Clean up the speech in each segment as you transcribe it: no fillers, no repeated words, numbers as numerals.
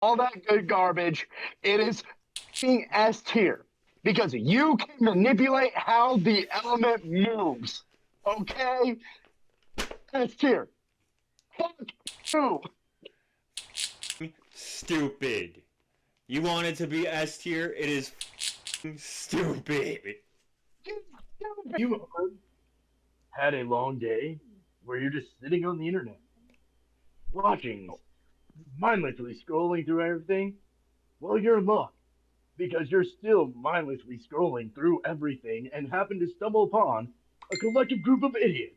all that good garbage. It is being S tier because you can manipulate how the element moves. Okay? S tier. Fuck you. Stupid. You want it to be S tier? It is stupid. You had a long day where you're just sitting on the internet, watching, mindlessly scrolling through everything. Well, you're in luck because you're still mindlessly scrolling through everything and happen to stumble upon a collective group of idiots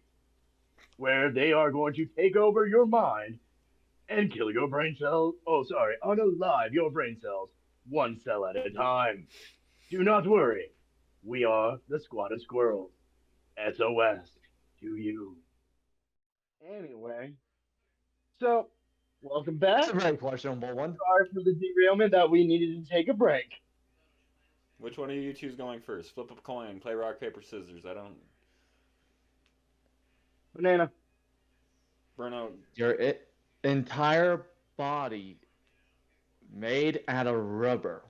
where they are going to take over your mind and kill your brain cells. Oh, sorry, unalive your brain cells one cell at a time. Do not worry. We are the Squad of Squirrels. SOS to you. Anyway, so welcome It's back. a very questionable one. Sorry for the derailment that we needed to take a break. Which one of you two's going first? Flip a coin. Play rock paper scissors. I don't. Banana. Bruno. Your entire body made out of rubber.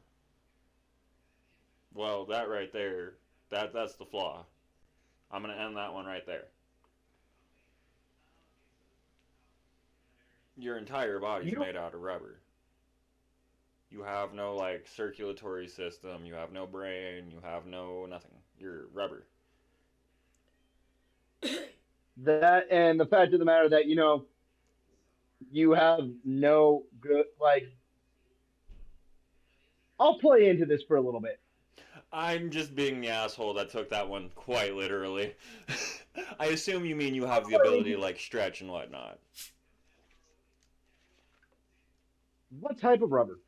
Well, that right there. That's the flaw. I'm gonna end that one right there. Your entire body's You made out of rubber. You have no like circulatory system. You have no brain. You have no nothing. You're rubber. that and the fact of the matter that you have no good like. I'll play into this for a little bit. I'm just being the asshole that took that one quite literally. I assume you mean you have the ability to like stretch and whatnot. What type of rubber?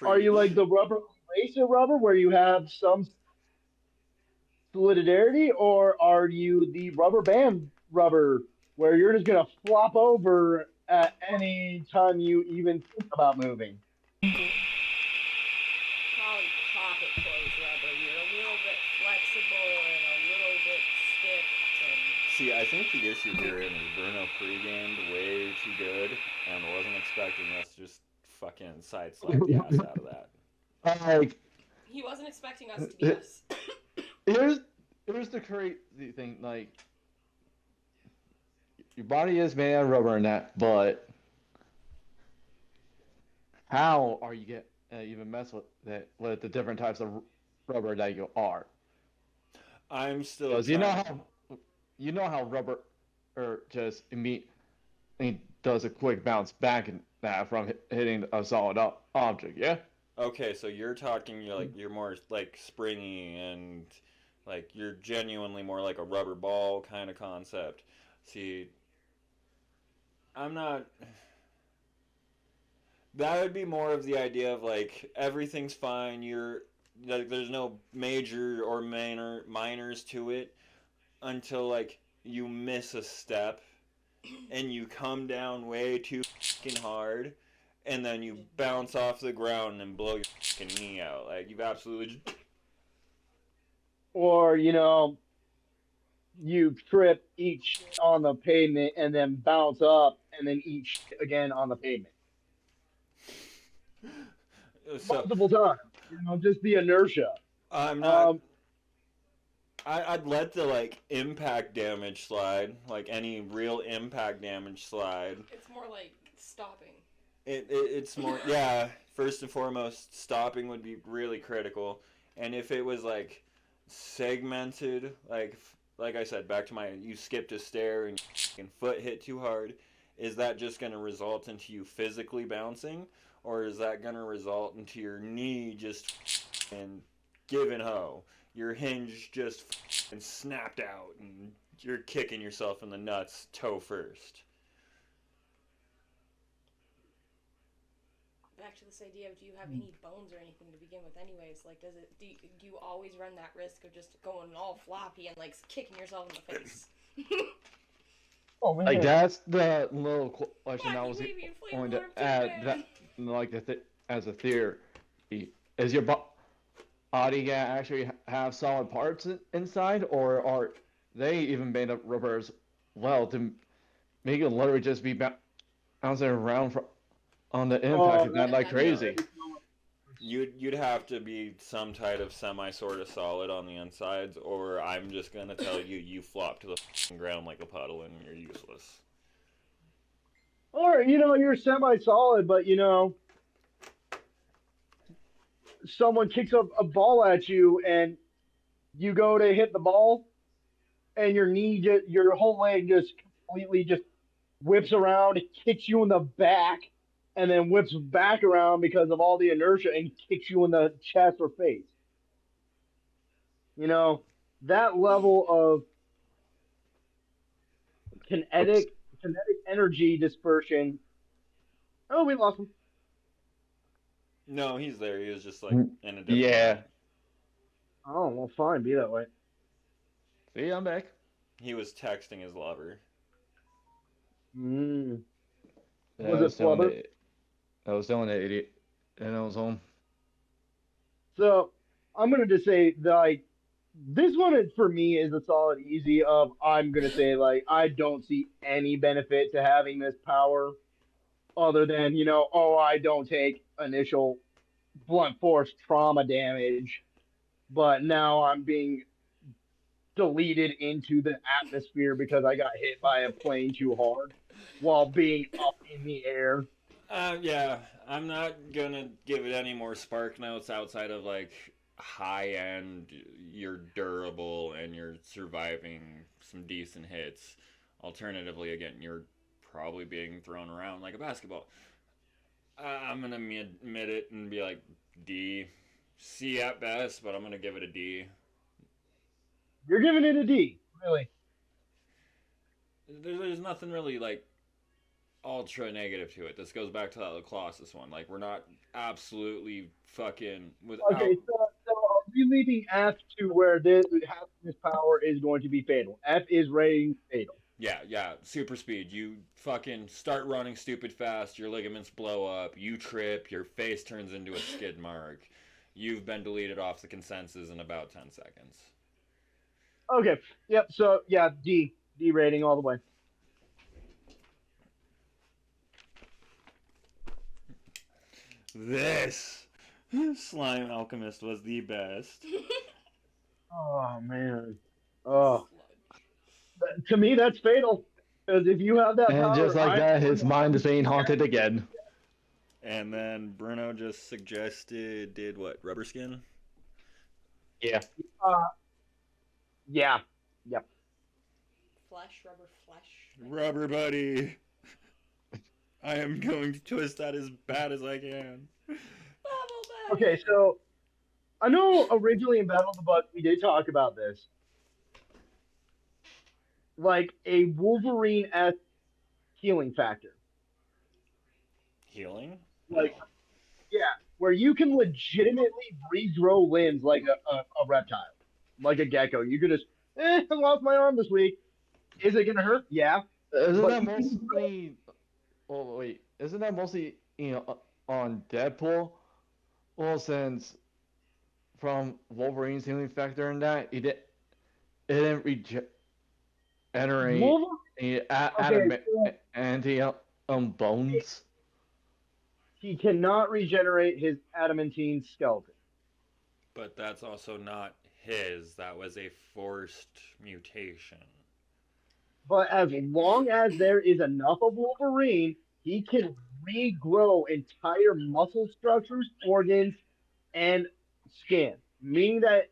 Are Tree. you like the rubber laser rubber where you have some solidarity, or are you the rubber band rubber where you're just gonna flop over at any time you even think about moving? Probably pocket close rubber. You're a little bit flexible and a little bit stiff. And See, I think the issue here is Bruno pre-gamed way too good and wasn't expecting us to just fucking sideswipe the ass out of that. Like, he wasn't expecting us to be us. here's here's the crazy thing. Like, your body is made out of rubber and that, but how are you get even mess with that with the different types of rubber that you are? I'm still Because trying. you know how rubber or just does a quick bounce back and that from hitting a solid object. Yeah. Okay, so you're talking you're more like springy and like you're genuinely more like a rubber ball kind of concept. See, I'm not. That would be more of the idea of like everything's fine. You're like there's no major or minors to it until like you miss a step and you come down way too fucking hard and then you bounce off the ground and blow your fucking knee out. Like you've absolutely Or you trip, eat shit on the pavement, and then bounce up, and then eat shit again on the pavement so multiple times. Just the inertia. I'm not. Um, I'd let the like impact damage slide, like any real impact damage slide. It's more like stopping. It's more yeah. First and foremost, stopping would be really critical, and if it was like segmented, like I said, back to my you skipped a stair and your foot hit too hard, is that just going to result into you physically bouncing, or is that going to result into your knee just and giving ho? Your hinge just and snapped out, and you're kicking yourself in the nuts toe first. Back to this idea of do you have any bones or anything to begin with anyways, like do you always run that risk of just going all floppy and like kicking yourself in the face? oh Like, man, that's the little question I Why was you leave inflatable going to arm too, add. man? That like as a theory, is your body gonna actually have solid parts inside, or are they even made of rubber as well to make it literally just be bouncing around on the impact of that that- like that's crazy. You'd have to be some type of semi sort of solid on the insides, or I'm just gonna tell you you flop to the f***ing ground like a puddle and you're useless. Or you're semi-solid, but someone kicks a ball at you, and you go to hit the ball, and your whole leg just completely just whips around, kicks you in the back, and then whips back around because of all the inertia and kicks you in the chest or face. That level of Oops. kinetic energy dispersion. Oh, we lost him. No, he's there. He was just like Mm, in a different Yeah. room. Oh, well, fine, be that way. See, I'm back. He was texting his lover. Mm. Yeah, Was it Flubber? I was telling that idiot, and I was home. So I'm gonna just say that, like, this one for me is a solid easy. I'm gonna say, like, I don't see any benefit to having this power other than oh, I don't take initial blunt force trauma damage, but now I'm being deleted into the atmosphere because I got hit by a plane too hard while being up in the air. Yeah, I'm not gonna give it any more spark notes outside of like high end, you're durable and you're surviving some decent hits. Alternatively, again, you're probably being thrown around like a basketball. I'm gonna admit it and be like D, C at best, but I'm gonna give it a D. You're giving it a D, really? There's nothing really like ultra negative to it. This goes back to that Colossus one. Like we're not absolutely fucking without. Okay, so are we leaving F to where having this power is going to be fatal? F is rating fatal. Yeah, super speed. You fucking start running stupid fast, your ligaments blow up, you trip, your face turns into a skid mark. You've been deleted off the consensus in about 10 seconds. Okay, yep. So yeah, D rating all the way. This Slime Alchemist was the best. Oh man. Oh, to me that's fatal. Because if you have that And power, just like that, his mind is being haunted again. And then Bruno just suggested, did what, rubber skin? Yeah. Yeah. Yep. Rubber flesh. Rubber buddy. I am going to twist that as bad as I can. Okay, so I know originally in Battle of the Bucks we did talk about this. Like a Wolverine-esque healing factor. Healing? Like, yeah, where you can legitimately regrow limbs like a reptile, like a gecko. You could just, I lost my arm this week. Is it gonna hurt? Yeah. Isn't But that you can mostly? Oh wait, isn't that mostly on Deadpool? Well, since from Wolverine's healing factor and that it didn't regenerate Wolverine. any Okay, so anti bones. he cannot regenerate his adamantine skeleton. But that's also not his. That was a forced mutation. But as long as there is enough of Wolverine, he can regrow entire muscle structures, organs, and skin. Meaning that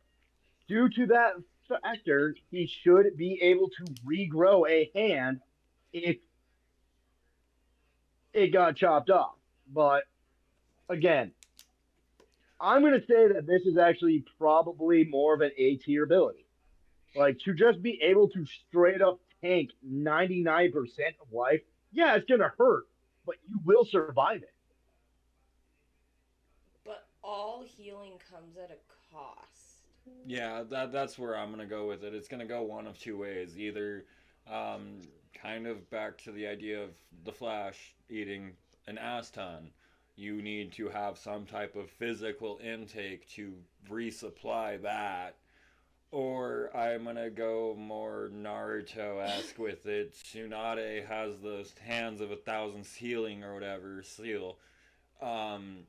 due to that factor, he should be able to regrow a hand if it got chopped off. But again, I'm going to say that this is actually probably more of an A tier ability. Like to just be able to straight up tank 99% of life, yeah, it's going to hurt, but you will survive it. But all healing comes at a cost. Yeah, that's where I'm gonna go with it. It's gonna go one of two ways. Either, kind of back to the idea of the Flash eating an ass ton. You need to have some type of physical intake to resupply that, Or I'm gonna go more Naruto-esque with it. Tsunade has the hands of 1,000 healing or whatever seal. Um,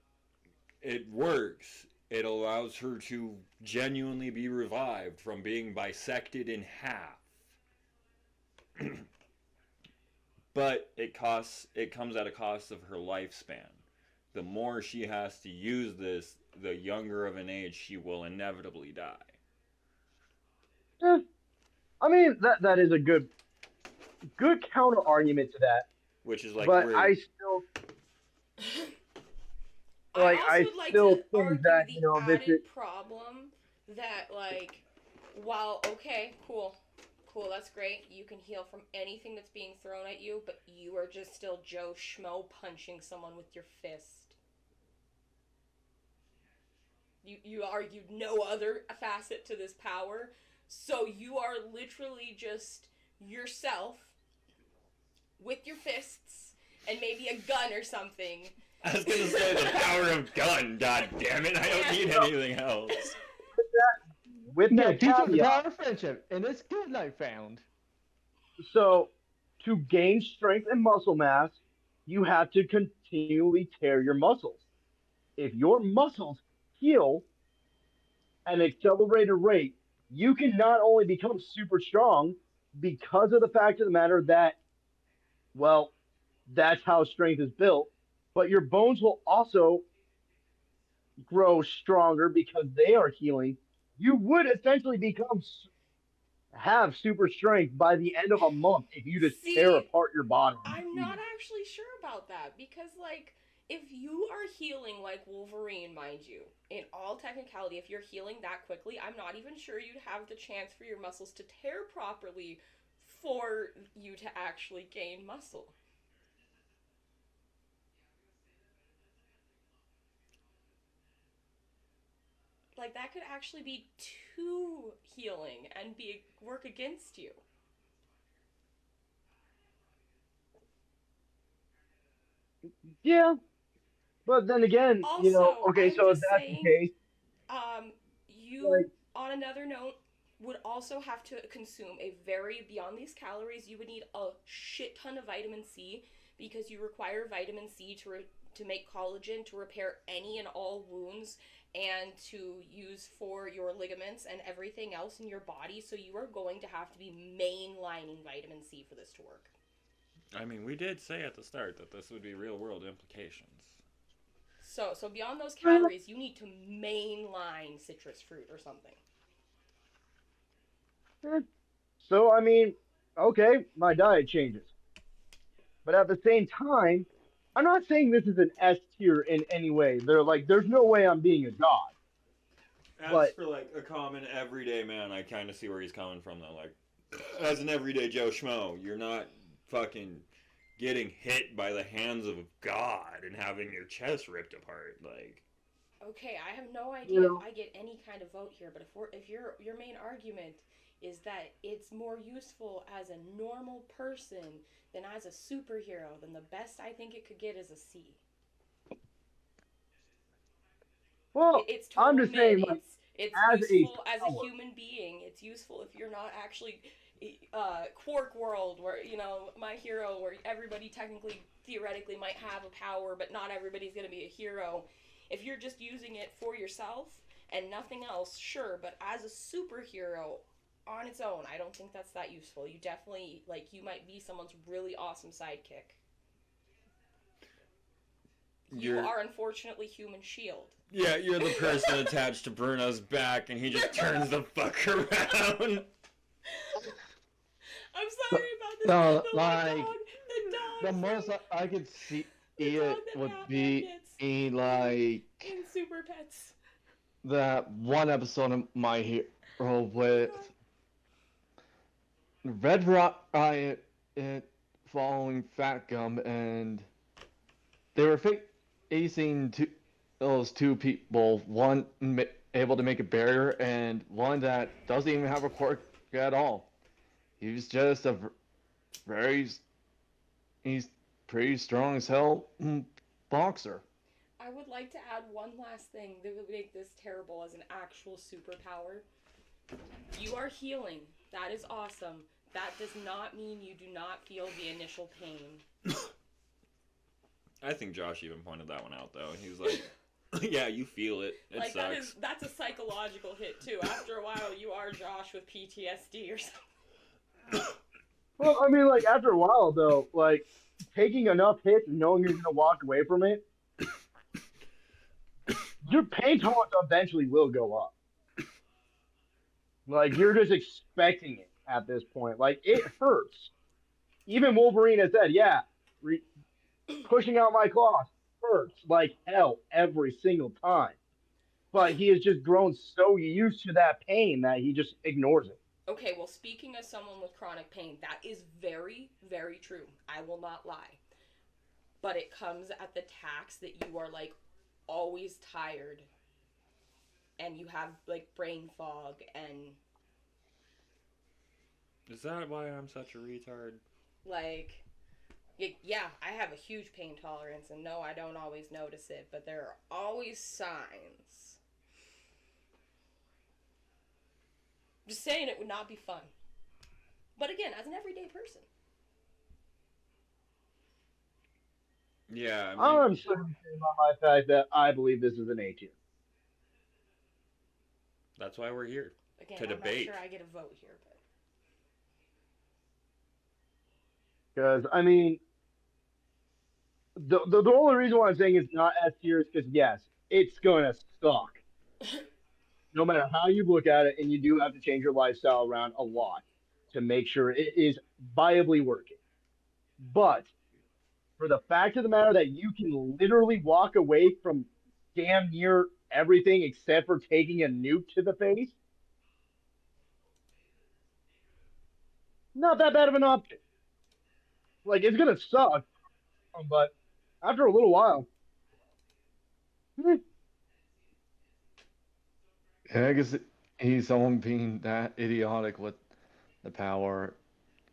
it works. It allows her to genuinely be revived from being bisected in half. But it comes at a cost of her lifespan. The more she has to use this, the younger of an age she will inevitably die. Eh, I mean, that is a good counter argument to that. Which is like But we're I also I would like still to think argue that the this is added problem that, like, while, okay, cool, that's great, you can heal from anything that's being thrown at you, but you are just still Joe Schmo punching someone with your fist. You argued no other facet to this power, so you are literally just yourself with your fists and maybe a gun or something. I was gonna say the power of gun, god damn it, I don't need anything else. with No, that teach them the caveat. power of friendship, and it's good I found. So, to gain strength and muscle mass, you have to continually tear your muscles. If your muscles heal at an accelerated rate, you can not only become super strong because of the fact of the matter that, well, that's how strength is built, but your bones will also grow stronger because they are healing. You would essentially have super strength by the end of a month if you just tear See, apart your body. I'm not actually sure about that because, like, if you are healing like Wolverine, mind you, in all technicality, if you're healing that quickly, I'm not even sure you'd have the chance for your muscles to tear properly for you to actually gain muscle. Like, that could actually be too healing and be work against you. Yeah, but then again, Also, okay, I'm so if just that's the saying, case, you, like, on another note, would also have to consume a very, beyond these calories, you would need a shit ton of vitamin C because you require vitamin C to make collagen to repair any and all wounds and to use for your ligaments and everything else in your body. So you are going to have to be mainlining vitamin C for this to work. I mean, we did say at the start that this would be real world implications. So beyond those calories, you need to mainline citrus fruit or something. eh, so I mean, okay, my diet changes, but at the same time, I'm not saying this is an S tier in any way. There's no way I'm being a god, As but for like a common everyday man, I kind of see where he's coming from though. Like, as an everyday Joe Schmo, you're not fucking getting hit by the hands of God and having your chest ripped apart. Like, Okay, I have no you idea if know, I get any kind of vote here, but if your main argument is that it's more useful as a normal person than as a superhero, then the best I think it could get is a C. well, It's I'm total just mid. saying, like, It's as a useful as a power, human being. It's useful if you're not actually Quark World, where my hero, where everybody technically theoretically might have a power, but not everybody's gonna be a hero. If you're just using it for yourself and nothing else, sure. But as a superhero on its own, I don't think that's that useful. You definitely you might be someone's really awesome sidekick. You you're are unfortunately human shield. yeah, you're the person attached to Bruno's back, and he just turns the fuck around. I'm sorry about this. No, The like dog, the the dog most from I could see the dog it that would Batman be gets in like in Super Pets. that one episode of My Hero with God. Red Riot following Fat Gum, and they were facing those two people, one able to make a barrier, and one that doesn't even have a quirk at all. He's just a very, he's pretty strong as hell boxer. I would like to add one last thing that would make this terrible as an actual superpower. You are healing. That is awesome. That does not mean you do not feel the initial pain. I think Josh even pointed that one out, though. He was like, yeah, you feel it. It Like, sucks. that's a psychological hit, too. After a while, you are Josh with PTSD or something. Well, I mean, like after a while, though, like taking enough hits and knowing you're gonna walk away from it, your pain tolerance eventually will go up. Like you're just expecting it at this point. Like it hurts. Even Wolverine has said, "Yeah, pushing out my claws hurts like hell every single time." But he has just grown so used to that pain that he just ignores it. Okay, well, speaking as someone with chronic pain, that is very, very true. I will not lie. But it comes at the tax that you are, like, always tired. And you have, like, brain fog and, Is that why I'm such a retard? like, yeah, I have a huge pain tolerance, and no, I don't always notice it, but there are always signs. Just saying it would not be fun. But again, as an everyday person. Yeah, I mean, I'm sticking on my fact that I believe this is an A tier. that's why we're here. Again, To I'm debate. not sure I get a vote here, but... Because I mean, the only reason why I'm saying it's not S tier is because yes, it's gonna suck. No matter how you look at it, and you do have to change your lifestyle around a lot to make sure it is viably working. But for the fact of the matter that you can literally walk away from damn near everything except for taking a nuke to the face, not that bad of an option. Like it's gonna suck, but after a little while, Yeah, I guess he's someone being that idiotic with the power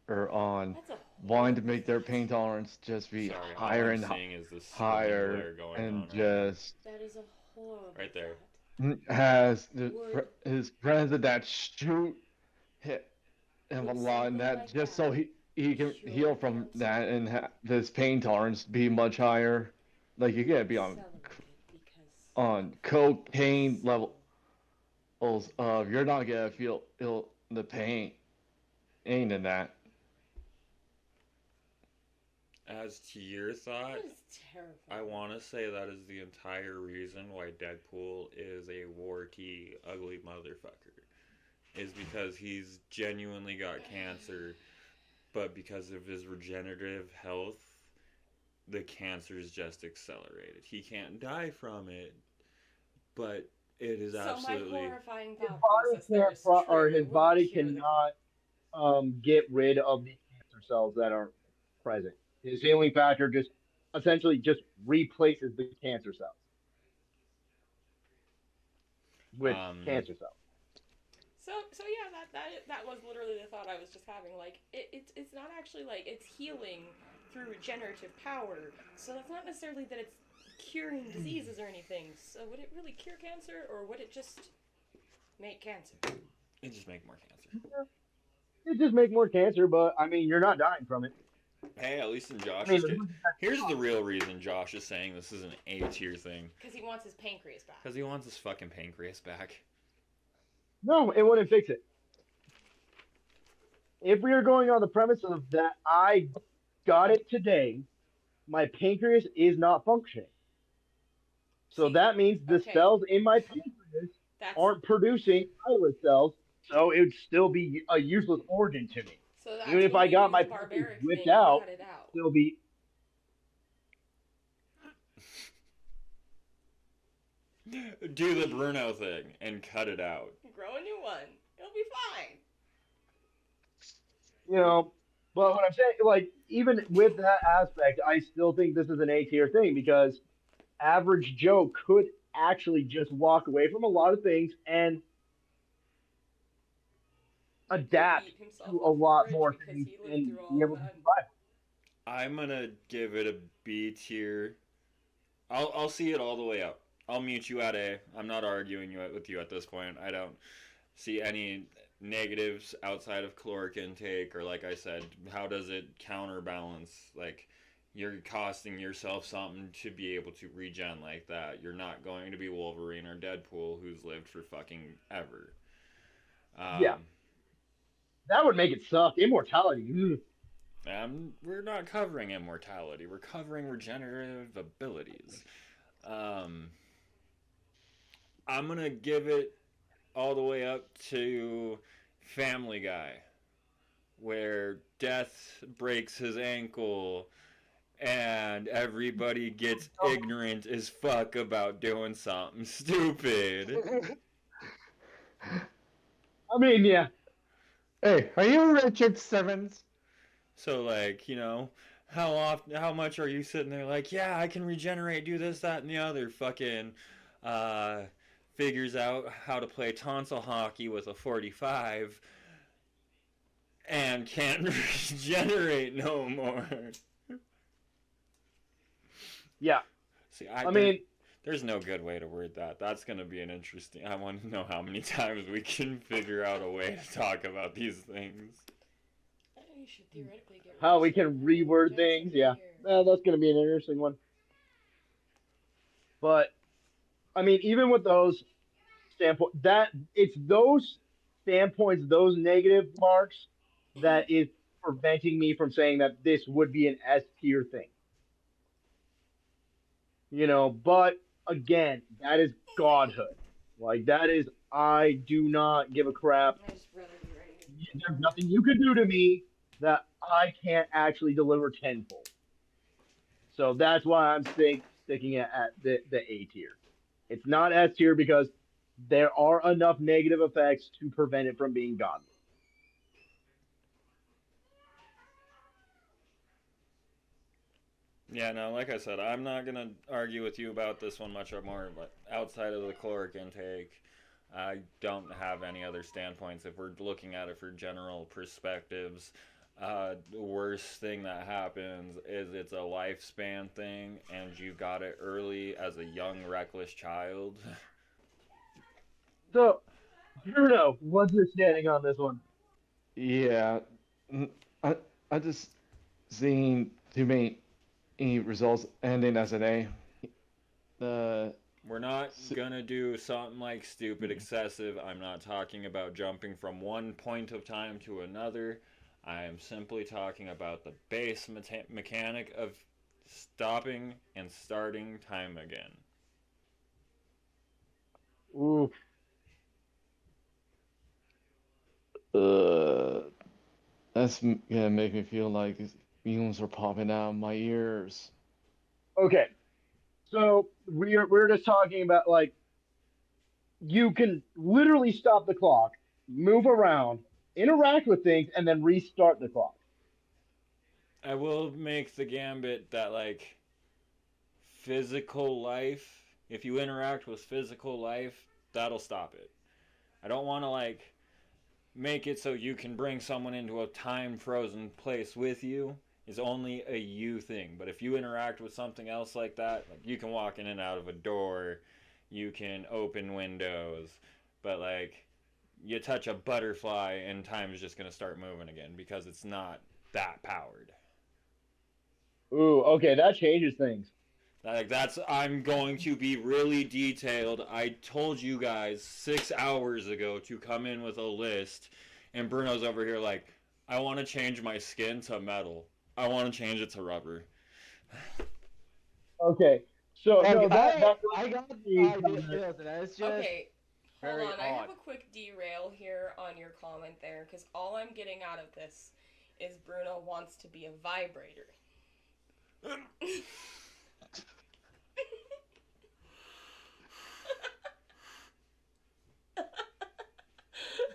or on That's a wanting to horrible make their thought. pain tolerance just be Sorry, all higher I'm and seeing is this screen higher glare going and on right just That is a horrible Right there. thought. has Would- his friends that shoot hit him a Would lot, and something that like just that so he can cure heal from cancer? that and his pain tolerance be much higher. Like you can't be Celebrated because on cocaine levels of you're not gonna feel the pain ain't in that. As to your thought, that is terrible. I want to say that is the entire reason why Deadpool is a warty, ugly motherfucker. Is because he's genuinely got cancer, but because of his regenerative health, the cancer's just accelerated. He can't die from it, but it is So absolutely. my horrifying his thought body process there can't is true. or It his wouldn't body cure the cannot get rid of the cancer cells that are present. His healing factor just essentially just replaces the cancer cells with cancer cells. So yeah, that was literally the thought I was just having. Like it's not actually like it's healing through regenerative power. So that's not necessarily that it's curing diseases or anything. So would it really cure cancer, or would it just make cancer? It just make more cancer. It just make more cancer, but I mean, you're not dying from it. Hey, at least in I Josh's mean, case, here's the real reason Josh is saying this is an A tier thing. Because he wants his pancreas back. Because he wants his fucking pancreas back. no, it wouldn't fix it. If we are going on the premise of that, I got it today, my pancreas is not functioning. So See, that means the okay. cells in my pancreas That's aren't producing islet cells, so it would still be a useless organ to me. so that's Even if when I you got do my the pancreas barbaric whipped thing and out, cut it out. still be. Do the Bruno thing and cut it out. Grow a new one. It'll be fine. You know, but what I'm saying, like, even with that aspect, I still think this is an A tier thing because average Joe could actually just walk away from a lot of things and adapt Eat himself to a off the lot fridge more because things he lived and through be all able to that. survive. I'm gonna give it a B tier. I'll see it all the way up. I'll mute you at A. I'm not arguing with you at this point. I don't. see any negatives outside of caloric intake, or like I said, how does it counterbalance? Like, you're costing yourself something to be able to regen like that. You're not going to be Wolverine or Deadpool, who's lived for fucking ever. Yeah, that would make it suck. Immortality. Ugh. We're not covering immortality. We're covering regenerative abilities. Um, I'm gonna give it all the way up to Family Guy, where Death breaks his ankle and everybody gets ignorant as fuck about doing something stupid. I mean, yeah. Hey, are you Richard Simmons? So like, how much are you sitting there like, yeah, I can regenerate, do this, that, and the other, fucking uh figures out how to play tonsil hockey with a 45 and can't regenerate no more. Yeah. See, I mean, there's no good way to word that. That's going to be an interesting. I want to know how many times we can figure out a way to talk about these things. You should theoretically get how we can reword things. Yeah. That's going to be an interesting one. But, I mean, even with those standpoints, it's those standpoints, those negative marks that is preventing me from saying that this would be an S tier thing. But again, that is godhood. Like, that is, I do not give a crap. I just rather be ready. There's nothing you can do to me that I can't actually deliver tenfold. So that's why I'm sticking it at the A tier. It's not S tier because there are enough negative effects to prevent it from being godly. Yeah, no, like I said, I'm not going to argue with you about this one much more, but outside of the caloric intake, I don't have any other standpoints. If we're looking at it for general perspectives, the worst thing that happens is it's a lifespan thing, and you got it early as a young, reckless child. So, Bruno, what's your standing on this one? Yeah, I I just seen too many results ending as an A. Uh, We're not gonna do something like stupid excessive. I'm not talking about jumping from one point of time to another. I am simply talking about the base mechanic of stopping and starting time again. Ooh, uh, that's gonna make me feel like fumes are popping out of my ears. okay. So we're just talking about like you can literally stop the clock, move around, interact with things, and then restart the clock. I will make the gambit that, like, physical life, if you interact with physical life, that'll stop it. I don't want to, like, make it so you can bring someone into a time frozen place with you is only a you thing. But if you interact with something else like that, like, you can walk in and out of a door, you can open windows, but like, you touch a butterfly and time is just going to start moving again because it's not that powered. Ooh, okay, that changes things. Like, that's, I'm going to be really detailed. I told you guys 6 hours ago to come in with a list, and Bruno's over here like, I want to change my skin to metal. I want to change it to rubber. Okay, so Like, no, that I got the really idea, and it's just Okay, hold very on. I have odd. a quick derail here on your comment there, because all I'm getting out of this is Bruno wants to be a vibrator.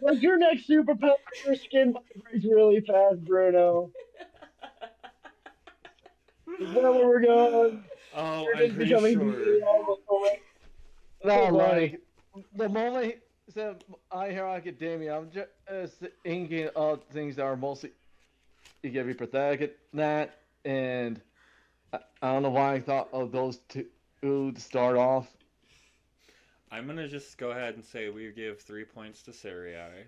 What's your next superpower? Your skin vibrates really fast, Bruno. Is that where we're going? Oh, You're I'm just pretty becoming sure. No, Oh, like the moment he said I Hero Academia, I'm just thinking of things that are mostly you can be pathetic at that, and I don't know why I thought of those two to start off. I'm gonna just go ahead and say we give 3 points to Sarai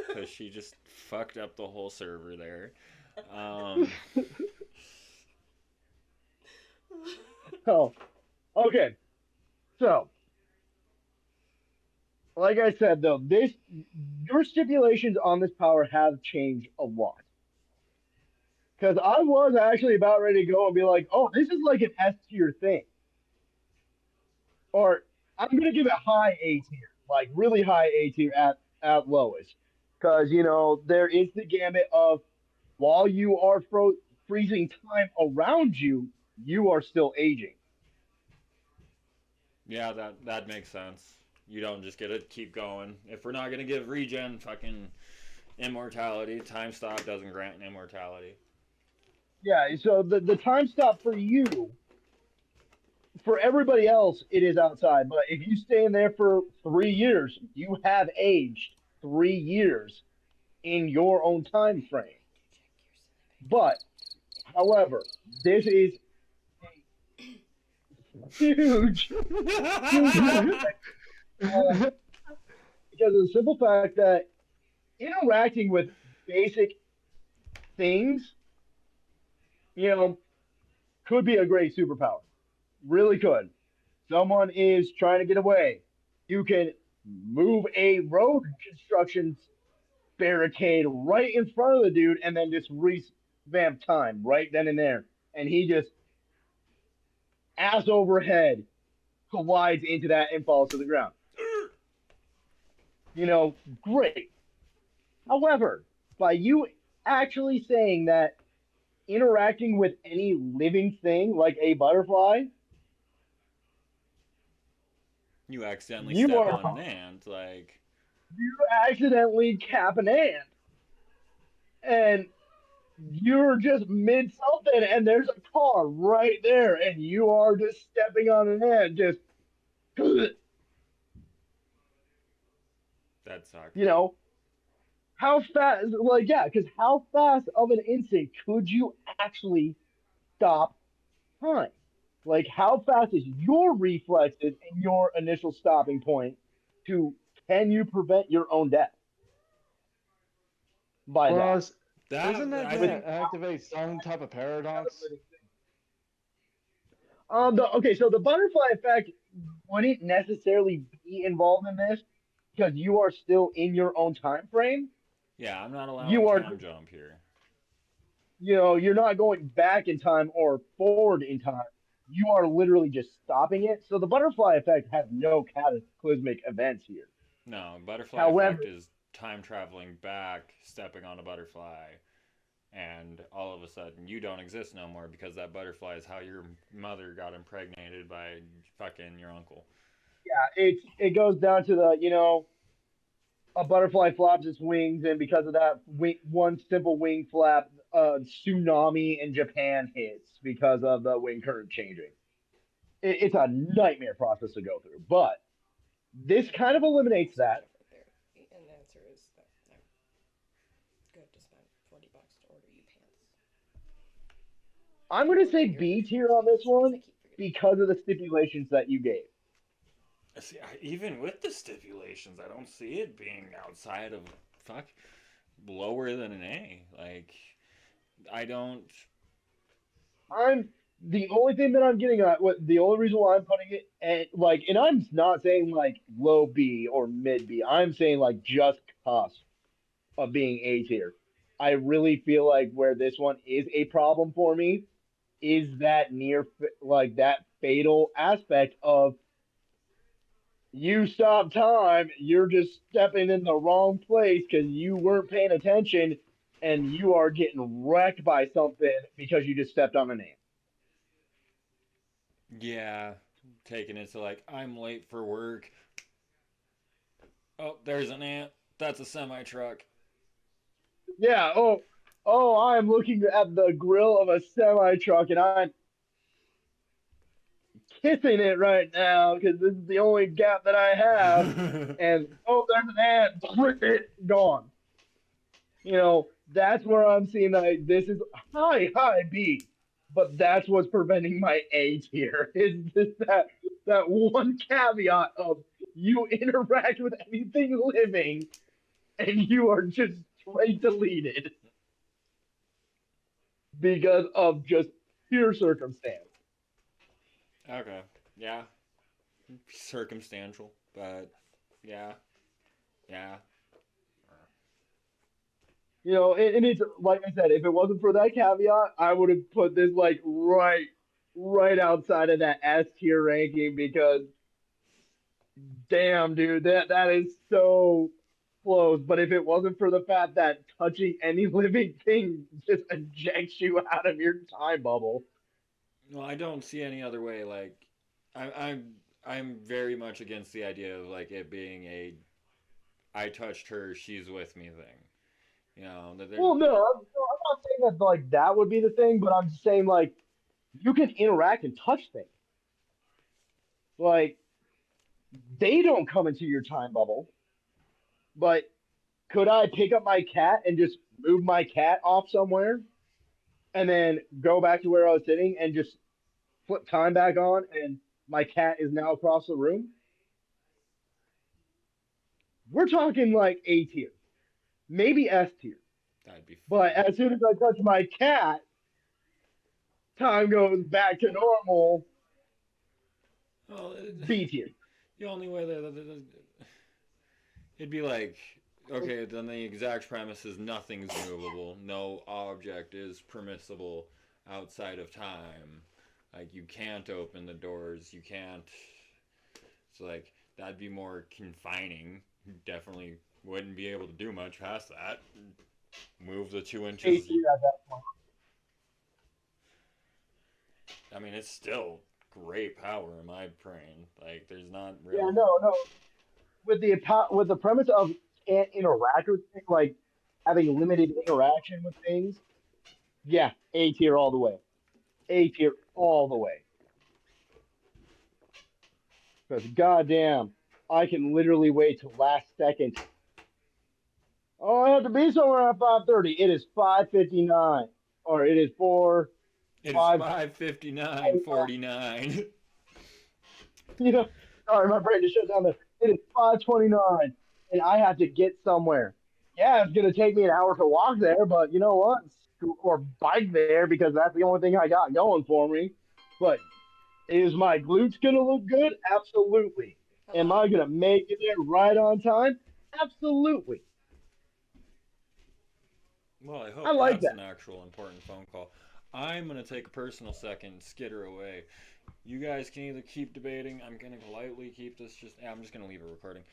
because she just fucked up the whole server there. Um, Oh, okay. So, like I said, though, your stipulations on this power have changed a lot. Because I was actually about ready to go and be like, oh, this is like an S tier thing. Or I'm gonna give it high A tier, like really high A tier at lowest. Because there is the gamut of while you are freezing time around you, you are still aging. yeah, that makes sense. You don't just get to keep going. If we're not gonna give regen fucking immortality, time stop doesn't grant immortality. Yeah, so the time stop for you, for everybody else, it is outside. But if you stay in there for 3 years, you have aged 3 years in your own time frame. But, however, this is huge, huge aspect, because of the simple fact that interacting with basic things, you know, could be a great superpower. Really could. Someone is trying to get away. You can move a road construction barricade right in front of the dude and then just revamp time right then and there. And he just ass overhead collides into that and falls to the ground. Great. However, by you actually saying that interacting with any living thing like a butterfly, You accidentally you step are on an ant, like you accidentally cap an ant and you're just mid something and there's a car right there and you are just stepping on an ant, just that sucks. how fast, like, yeah, because how fast of an instant could you actually stop time? Like, how fast is your reflexes and your initial stopping point to can you prevent your own death by Well, that? isn't that I going think to activate some type of paradox? Okay, so the butterfly effect wouldn't necessarily be involved in this because you are still in your own time frame. yeah, I'm not allowing You are, time jump here. you're not going back in time or forward in time. You are literally just stopping it. So the butterfly effect has no cataclysmic events here. No, butterfly However, effect is time traveling back, stepping on a butterfly, and all of a sudden you don't exist no more because that butterfly is how your mother got impregnated by fucking your uncle. yeah, it goes down to a butterfly flaps its wings, and because of that one simple wing flap, a tsunami in Japan hits because of the wind current changing. It's a nightmare process to go through, but this kind of eliminates So that. different there. And the answer is that I'm good to spend $40 to order you pants. I'm going to say Order your B pants, tier on this because I one keep forgetting. because of the stipulations that you gave. See, even with the stipulations, I don't see it being outside of fuck lower than an A. Like, I don't. I'm the only thing that I'm getting at. What the only reason why I'm putting it at like, and I'm not saying like low B or mid B. I'm saying like just cusp of being A tier. I really feel like where this one is a problem for me is that like that fatal aspect of you stop time, you're just stepping in the wrong place because you weren't paying attention and you are getting wrecked by something because you just stepped on an ant. Yeah, taking it to like I'm late for work. Oh, there's an ant. That's a semi truck. Yeah, oh, I'm looking at the grill of a semi truck and I'm kissing it right now because this is the only gap that I have. And oh, there's an ant, gone. That's where I'm seeing that this is high B, but that's what's preventing my A tier. Is just that one caveat of You interact with anything living, and you are just straight deleted because of just pure circumstance. Okay. Yeah. Circumstantial, but yeah. Yeah. And it's like I said, if it wasn't for that caveat, I would have put this like right outside of that S tier ranking because damn, dude, that is so close. But if it wasn't for the fact that touching any living thing just ejects you out of your time bubble. Well, I don't see any other way. Like, I'm very much against the idea of like it being a I touched her, she's with me thing. You know that they're Well, no, I'm not saying that like that would be the thing, but I'm just saying like you can interact and touch things. Like they don't come into your time bubble, but could I pick up my cat and just move my cat off somewhere and then go back to where I was sitting and just flip time back on and my cat is now across the room? We're talking like A tier, maybe S tier. that'd be But fun. as soon as I touch my cat, time goes back to normal Well, B tier. the only way it'd be like okay, then the exact premise is nothing's movable, no object is permissible outside of time. Like you can't open the doors, you can't. It's like that'd be more confining. You definitely wouldn't be able to do much past that. Move the 2 inches. A tier at that point. I mean, it's still great power in my brain. Like, there's not Yeah, really. no. With the premise of can't interact with things, like having limited interaction with things, yeah, A tier all the way. A tier all the way. Because goddamn, I can literally wait till last second. Oh, I have to be somewhere at 5:30. It is 5:59, or it is four It is five. 5:59:49. You know, sorry, my brain just shut down there. It is 5:29, and I have to get somewhere. Yeah, it's gonna take me an hour to walk there, but you know what? Or bike there because that's the only thing I got going for me. But is my glutes gonna look good? Absolutely. Am Hello. I gonna make it there right on time? Absolutely. Well, I I hope like that's that. an actual important phone call. I'm going to take a personal second and skitter away. You guys can either keep debating. I'm going to politely keep this just. I'm just going to leave it recording.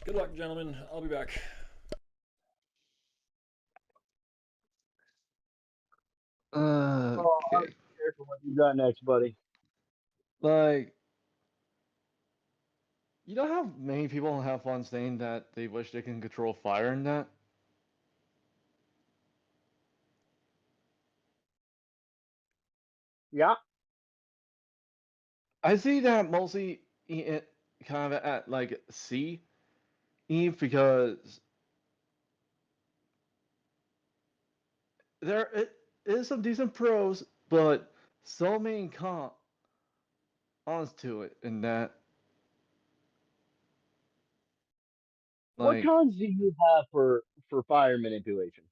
Good luck, gentlemen. I'll be back. Oh, I'm Okay. scared for what you got next, buddy. Like, you know how many people have fun saying that they wish they can control fire in that? Yeah. I see that mostly kind of at like C, E because there is some decent pros, but so many cons to it in that What like cons do you have for fire manipulation?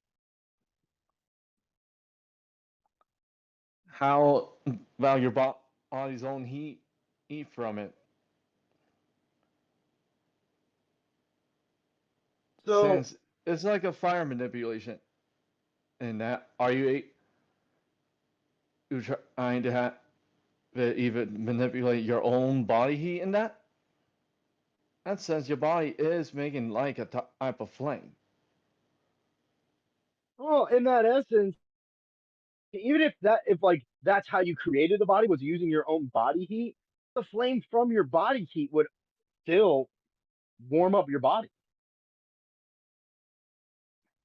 how well your body's own heat from it. So, Since it's like a fire manipulation in that, are you trying to have it even manipulate your own body heat in that? That sense, your body is making like a type of flame. well, in that essence, even if like that's how you created the body was using your own body heat, the flame from your body heat would still warm up your body.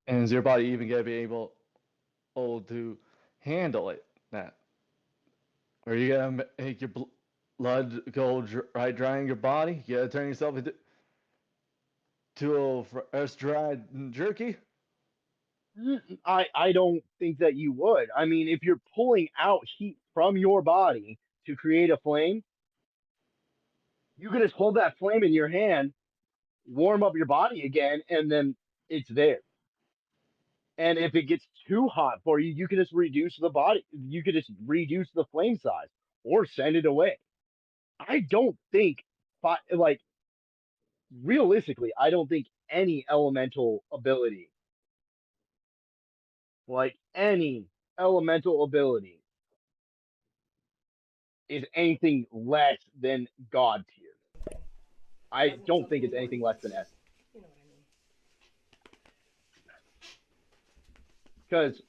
And is your body even gonna be able to handle it? That are you gonna make your blood go right dry in your body? You gotta turn yourself into to a fresh dried jerky. I don't think that you would. I mean, if you're pulling out heat from your body to create a flame, You can just hold that flame in your hand, warm up your body again, and then it's there. And if it gets too hot for you, you can just reduce the body. You could just reduce the flame size or send it away. I don't think, like realistically, I don't think any elemental ability, like any elemental ability, is anything less than God tier. I Doesn't don't think something it's anything less than S, You know what I mean? because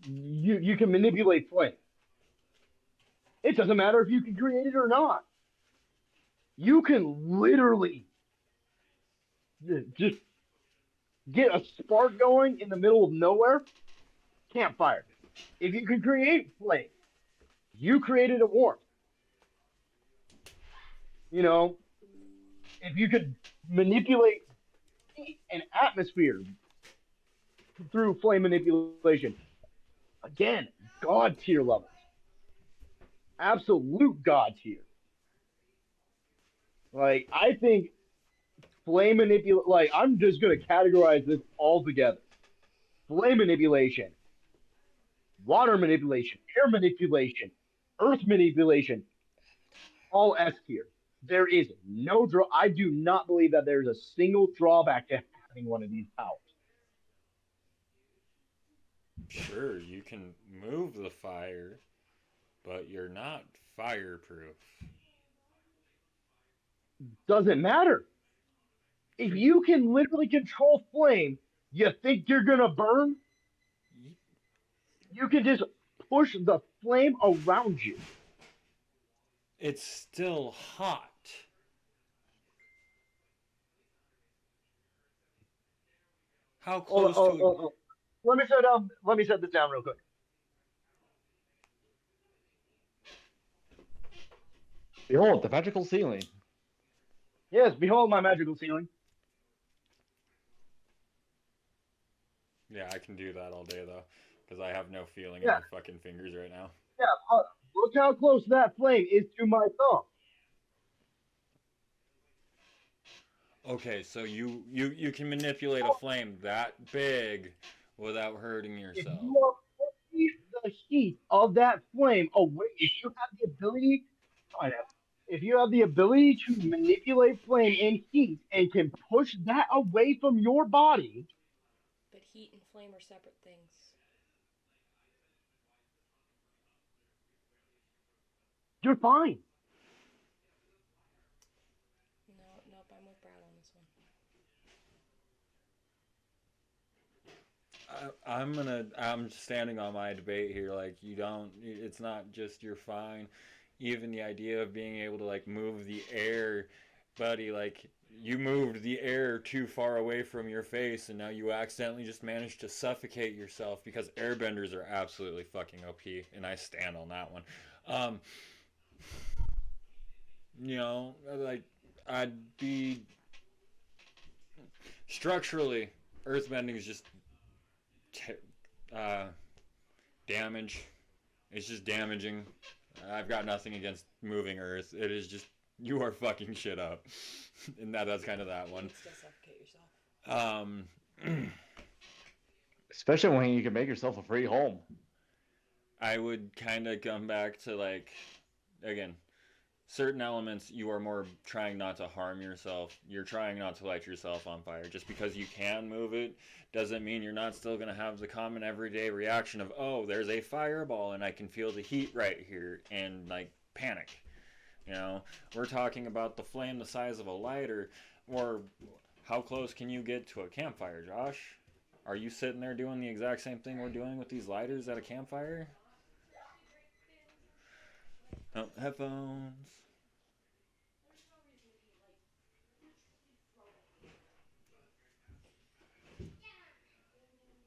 you can manipulate flame. It doesn't matter if you can create it or not. You can literally just get a spark going in the middle of nowhere. Campfire. If you can create flame, you created a warmth. You know, if you could manipulate heat and atmosphere through flame manipulation, again, God tier levels. Absolute God tier. Like, I think flame manipulation, like, I'm just going to categorize this all together. Flame manipulation, water manipulation, air manipulation, earth manipulation, all S tier. There is no draw. I do not believe that there's a single drawback to having one of these powers. Sure, you can move the fire, but you're not fireproof. Doesn't matter. If you can literally control flame, you think you're gonna burn? You can just push the flame around you. It's still hot. How close to Let me set this down real quick. Behold, the magical ceiling. Yes, behold my magical ceiling. Yeah, I can do that all day though, because I have no feeling in Yeah. my fucking fingers right now. Yeah, look how close that flame is to my thumb. Okay, so you can manipulate a flame that big without hurting If yourself. you are pushing the heat of that flame away, if you have the ability, if you have the ability to manipulate flame in heat and can push that away from your body, But heat and flame are separate things. you're fine. No, nope, I'm with Brad on this one. I'm standing on my debate here. Like, you don't, it's not just you're fine. Even the idea of being able to like move the air, buddy, like you moved the air too far away from your face and now you accidentally just managed to suffocate yourself, because airbenders are absolutely fucking OP and I stand on that one. Um, you know, like I'd be structurally, earthbending is just uh, damage. It's just damaging. I've got nothing against moving Earth. It is just you are fucking shit up, and that's kind of that one. You can still suffocate yourself. Especially when you can make yourself a free home. I would kind of come back to like, again, certain elements you are more trying not to harm yourself. You're trying not to light yourself on fire. Just because you can move it doesn't mean you're not still going to have the common everyday reaction of, oh, there's a fireball and I can feel the heat right here, and like panic. You know, we're talking about the flame the size of a lighter, or how close can you get to a campfire, Josh? Are you sitting there doing the exact same thing we're doing with these lighters at a campfire? Oh, headphones.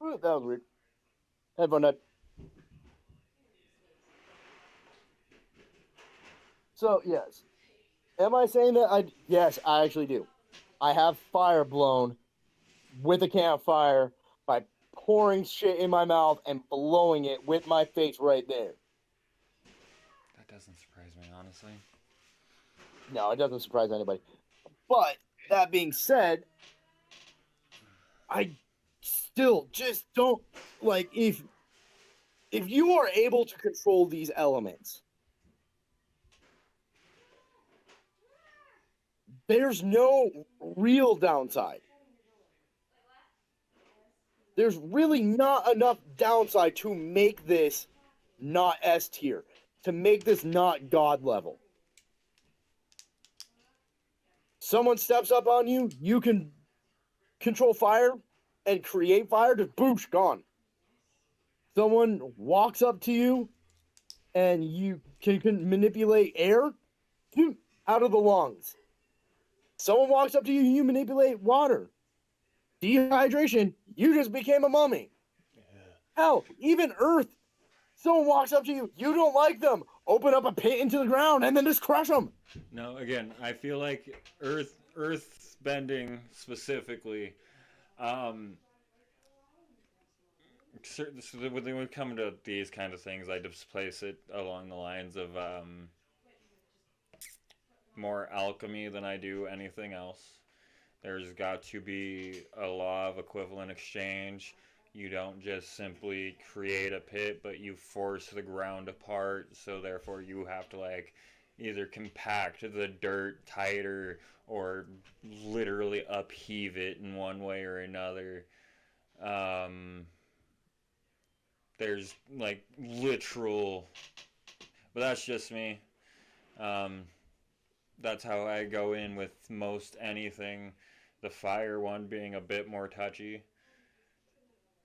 Ooh, that was weird. Headphone nut. So yes, am I saying that? Yes, I actually do. I have fire blown with a campfire by pouring shit in my mouth and blowing it with my face right there. That doesn't surprise me, honestly. No, it doesn't surprise anybody. But that being said, I still just don't like if you are able to control these elements, there's no real downside. There's really not enough downside to make this not S tier, to make this not God level. Someone steps up on you, you can control fire and create fire, just boosh, gone. Someone walks up to you and you can manipulate air out of the lungs. Someone walks up to you, you manipulate water. Dehydration, you just became a mummy. Hell, even earth. Someone walks up to you, you don't like them. Open up a pit into the ground and then just crush them. No, again, I feel like Earth bending specifically. So when we come to these kind of things, I just place it along the lines of more alchemy than I do anything else. There's got to be a law of equivalent exchange. You don't just simply create a pit, but you force the ground apart, so therefore you have to like either compact the dirt tighter or literally upheave it in one way or another. There's like literal, but that's just me. That's how I go in with most anything. The fire one being a bit more touchy.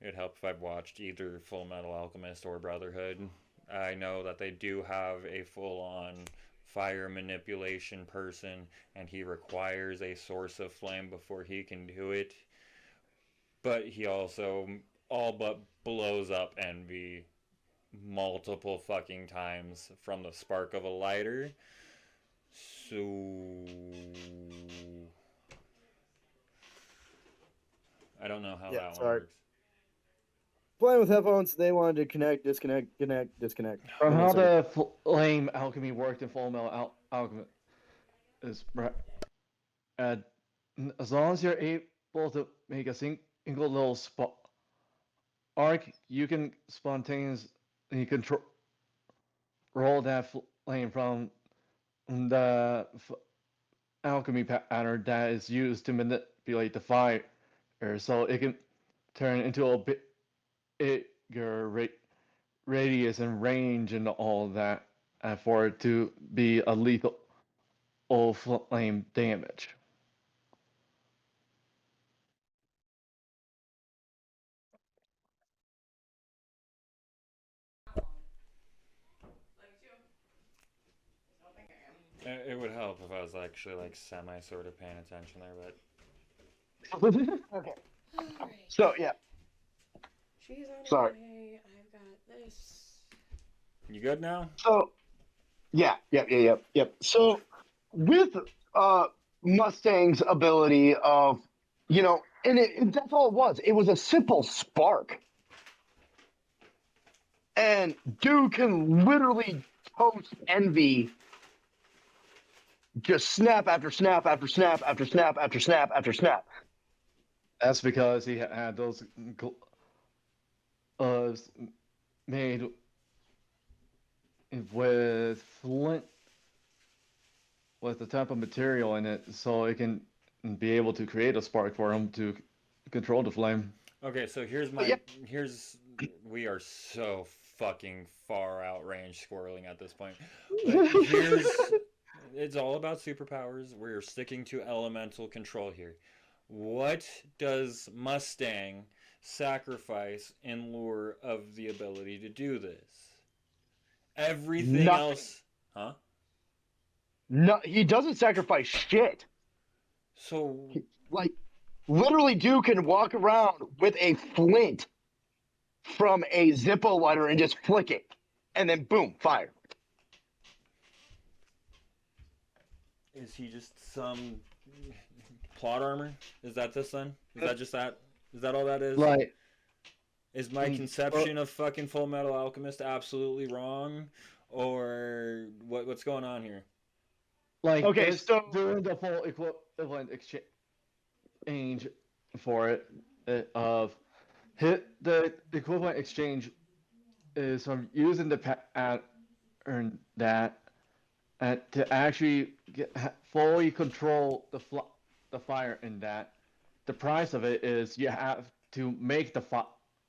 It'd help if I've watched either Full Metal Alchemist or Brotherhood. I know that they do have a full-on fire manipulation person, and he requires a source of flame before he can do it. But he also all but blows up Envy multiple fucking times from the spark of a lighter. So I don't know how that one works. Playing with headphones, they wanted to connect, disconnect, connect, disconnect. From how the flame alchemy worked in Full Metal Alchemist is as long as you're able to make a single little spark, you can spontaneously control that flame from the alchemy pattern that is used to manipulate the fire, so it can turn into a bigger radius and range and all that, for it to be a lethal flame damage. It would help if I was actually like semi sort of paying attention there, but Okay. Alright. So, yeah. She's on Sorry. her way. I've got this. you good now? So, yeah. So, with Mustang's ability of, and that's all it was. It was a simple spark. And dude can literally toast Envy, just snap after snap after snap after snap after snap after snap. That's because he had those made with flint, with the type of material in it, so it can be able to create a spark for him to control the flame. Okay, so we are so fucking far outrange squirreling at this point. But it's all about superpowers. We're sticking to elemental control here. What does Mustang sacrifice in lieu of the ability to do this? Everything Nothing. else, huh? No, he doesn't sacrifice shit. So, Like, literally, dude can walk around with a flint from a Zippo lighter and just flick it, and then boom, fire. is he just some plot armor? Is that this then? Is that just that? Is that all that is? Like, Is my conception of fucking Full Metal Alchemist absolutely wrong, or what's going on here? like Okay, it's so doing the full equivalent exchange for it of hit the equivalent exchange is from using the pattern that to actually fully control the fire in that. The price of it is you have to make the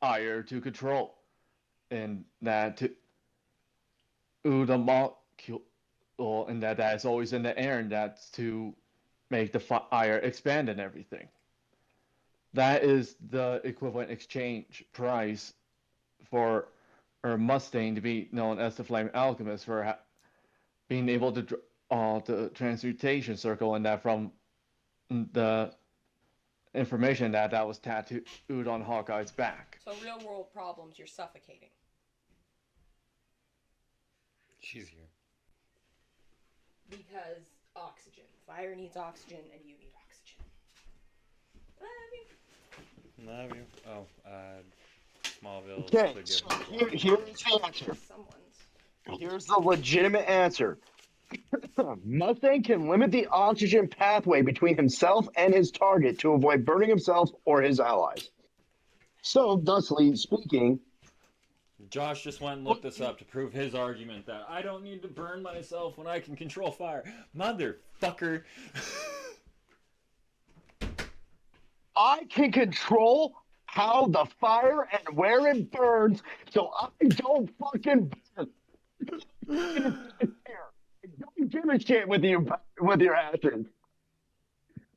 fire to control, and that to the molecule, and that is always in the air, and that's to make the fire expand and everything. That is the equivalent exchange price for Mustang to be known as the Flame Alchemist for being able to draw the transmutation circle, and that from the information that was tattooed on Hawkeye's back. So real world problems, you're suffocating. She's here. Because oxygen. Fire needs oxygen and you need oxygen. Love you. Oh, Smallville. okay, so here's the answer. Someone's. Here's the legitimate answer. Mustang can limit the oxygen pathway between himself and his target to avoid burning himself or his allies. So, thusly speaking, Josh just went and looked this up to prove his argument that I don't need to burn myself when I can control fire. Motherfucker. I can control how the fire and where it burns, so I don't fucking burn. I don't give a shit with your actions.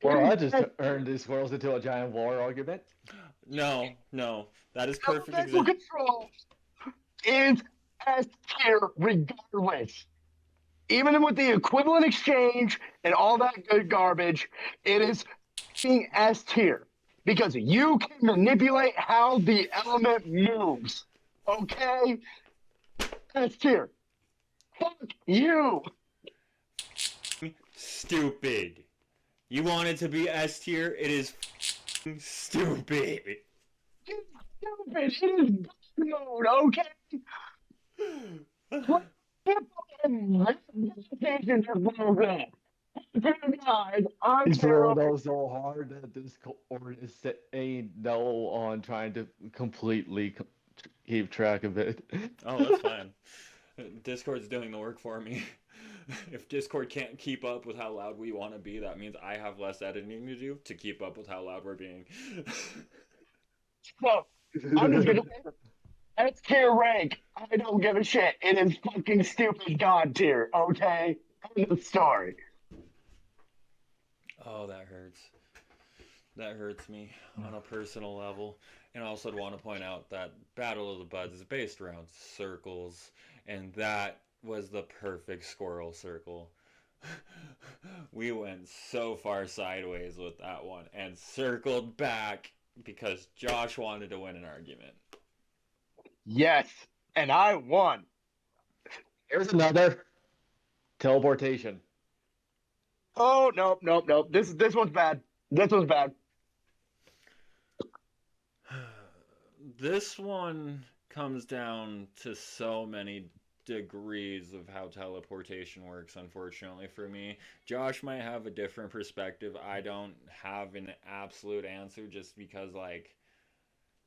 Well, I just turned these squirrels into a giant war argument. No, that is perfect. Elemental control is S tier regardless. Even with the equivalent exchange and all that good garbage, it is being S tier because you can manipulate how the element moves. Okay? S tier. Fuck you. Stupid. You want it to be S tier? It is stupid. It's stupid. It is God mode, okay? What guys, I'm He's terrible. so hard that Discord is saying no on trying to completely keep track of it. Oh, that's fine. Discord's doing the work for me. If Discord can't keep up with how loud we want to be, that means I have less editing to do to keep up with how loud we're being. So, I'm just gonna S tier rank. I don't give a shit. It is fucking stupid God tier, okay? End of story. Oh, that hurts. That hurts me on a personal level. And I also want to point out that Battle of the Buds is based around circles, and that was the perfect squirrel circle. We went so far sideways with that one and circled back because Josh wanted to win an argument. Yes, and I won. Here's another teleportation. Oh, nope. This one's bad. This one's bad. This one comes down to so many degrees of how teleportation works, unfortunately for me. Josh might have a different perspective. I don't have an absolute answer just because, like,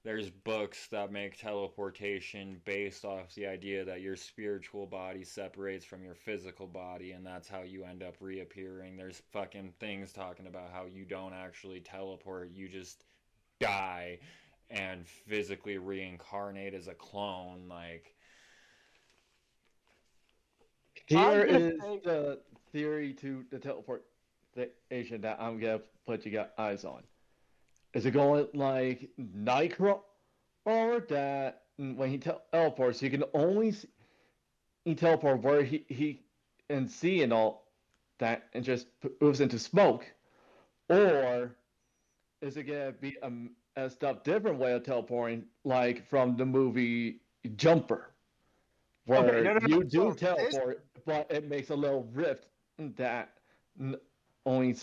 there's books that make teleportation based off the idea that your spiritual body separates from your physical body, and that's how you end up reappearing. There's fucking things talking about how you don't actually teleport, you just die and physically reincarnate as a clone. Like, Here is the theory to the teleportation that I'm gonna put you guys on. Is it going like Nightcrawler, or that when he teleports, he can only he teleport where he can see and all that, and just moves into smoke, or is it gonna be a stuff different way of teleporting, like from the movie Jumper, where Okay, no. you do So teleport, but it makes a little rift that only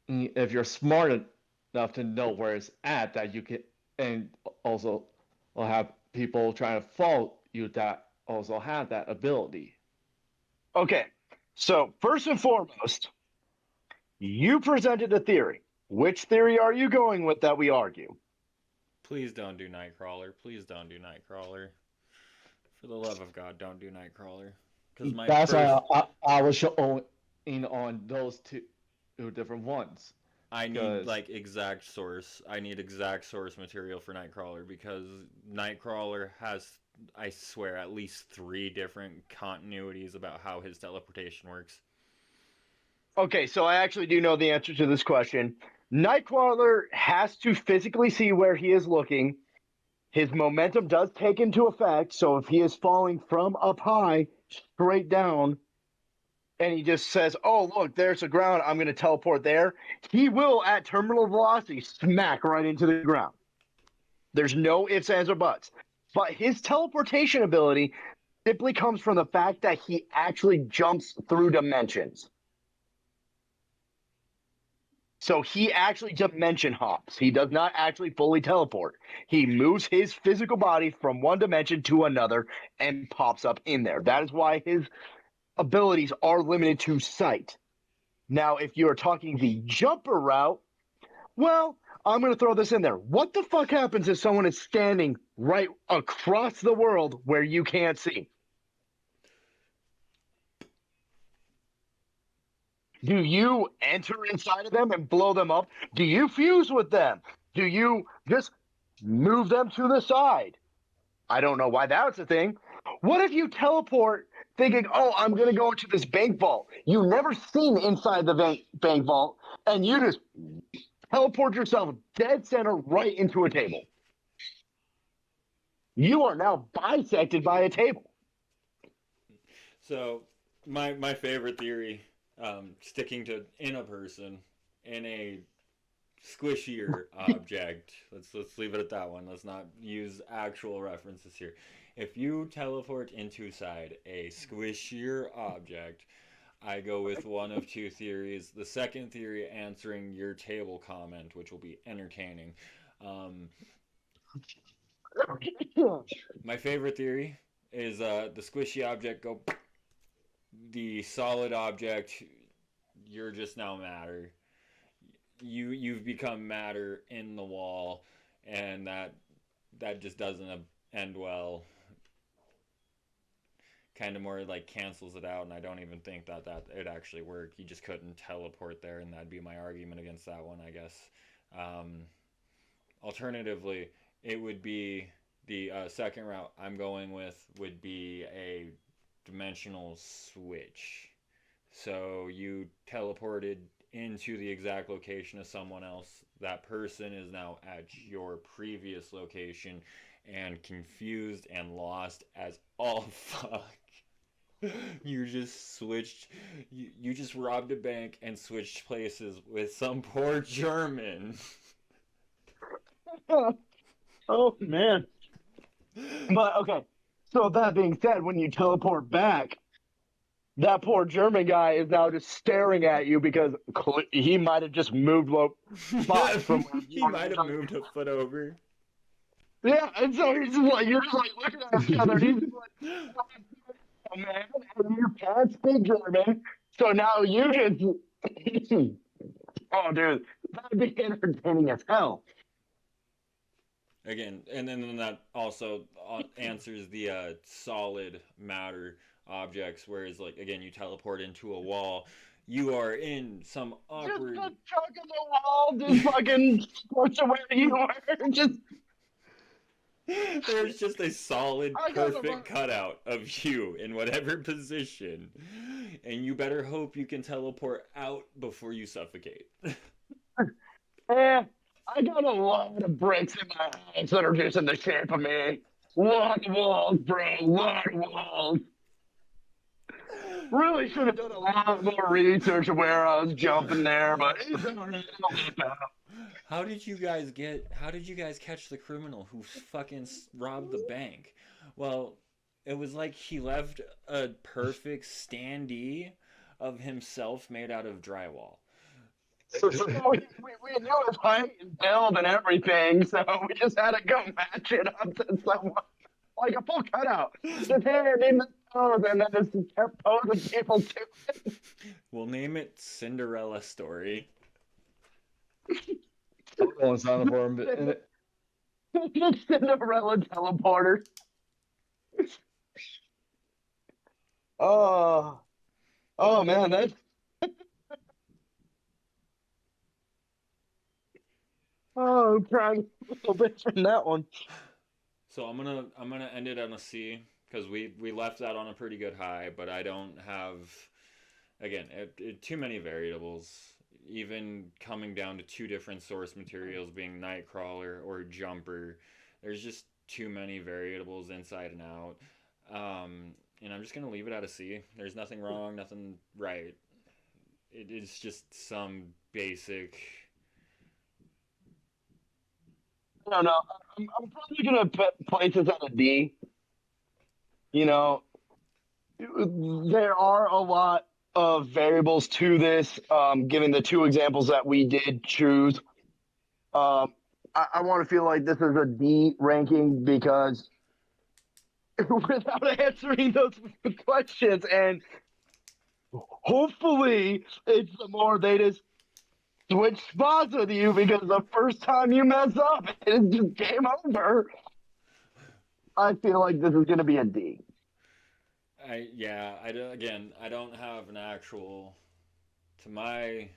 if you're smart enough to know where it's at, that you can, and also will have people trying to follow you that also have that ability. Okay, So, first and foremost, you presented a theory. Which theory are you going with that we argue? Please don't do Nightcrawler. Please don't do Nightcrawler. For the love of God, don't do Nightcrawler. Because my That's first, why I was showing on those two different ones. I need 'Cause- like exact source. I need exact source material for Nightcrawler because Nightcrawler has, I swear, at least 3 different continuities about how his teleportation works. Okay, so I actually do know the answer to this question. Nightcrawler has to physically see where he is looking. His momentum does take into effect, so if he is falling from up high straight down, and he just says, "Oh, look, there's the ground. I'm going to teleport there." He will, at terminal velocity, smack right into the ground. There's no ifs, ands, or buts. But his teleportation ability simply comes from the fact that he actually jumps through dimensions. So he actually dimension hops. He does not actually fully teleport. He moves his physical body from one dimension to another and pops up in there. That is why his abilities are limited to sight. Now, if you're talking the jumper route, well, I'm going to throw this in there. What the fuck happens if someone is standing right across the world where you can't see? Do you enter inside of them and blow them up? Do you fuse with them? Do you just move them to the side? I don't know why that's a thing. What if you teleport thinking, "Oh, I'm going to go into this bank vault"? You never seen inside the bank vault, and you just teleport yourself dead center right into a table. You are now bisected by a table. So, my favorite theory, sticking to in a person, in a squishier object. Let's leave it at that one. Let's not use actual references here. If you teleport inside a squishier object, I go with one of 2 theories. The second theory answering your table comment, which will be entertaining. My favorite theory is the squishy object go. The solid object, you're just now matter. You've become matter in the wall, and that just doesn't end well. Kind of more like cancels it out, and I don't even think that it actually worked. You just couldn't teleport there, and that'd be my argument against that one, I guess. Alternatively, it would be the second route I'm going with would be a dimensional switch. So you teleported into the exact location of someone else. That person is now at your previous location and confused and lost as all fuck. You just switched. You just robbed a bank and switched places with some poor German. Oh, man. But, okay. So, that being said, when you teleport back, that poor German guy is now just staring at you because he might have just moved spots from. He might have moved a foot over. Yeah, and so he's just like, you're just like looking at each other. He's just like, "Oh, man," and your parents speak German, so now you just. Oh, dude, that'd be entertaining as hell. Again, and then that also answers the solid matter objects, whereas like again you teleport into a wall, you are in some awkward. Just a chunk of the wall, just fucking push away you are. Just. There's just a solid, I got perfect cutout of you in whatever position, and you better hope you can teleport out before you suffocate. I got a lot of bricks in my house that are just in the shape of me. Lot of walls, bro. Lot of walls. Really should have done a lot more research of where I was jumping there, but it's all right. How did you guys catch the criminal who fucking robbed the bank? Well, it was like he left a perfect standee of himself made out of drywall. we knew his height and build and everything, so we just had to go match it up to someone. like a full cutout. Just hand in the pose, and then just kept posing people to it. We'll name it Cinderella Story. I'm going silent for him. Cinderella teleporter. Oh, oh man, that's oh, I'm crying a little bit from that one. So I'm gonna end it on a C because we left that on a pretty good high, but I don't have again too many variables. Even coming down to two different source materials being Nightcrawler or Jumper, there's just too many variables inside and out. And I'm just gonna leave it at a C. There's nothing wrong, nothing right. It is just some basic. I don't know. I'm probably gonna place this at a D. You know, there are a lot of variables to this. Given the two examples that we did choose, I want to feel like this is a D ranking because without answering those questions, and hopefully it's the more they just switch spots with you because the first time you mess up, it's just game over. I feel like this is going to be a D. I don't have an actual to my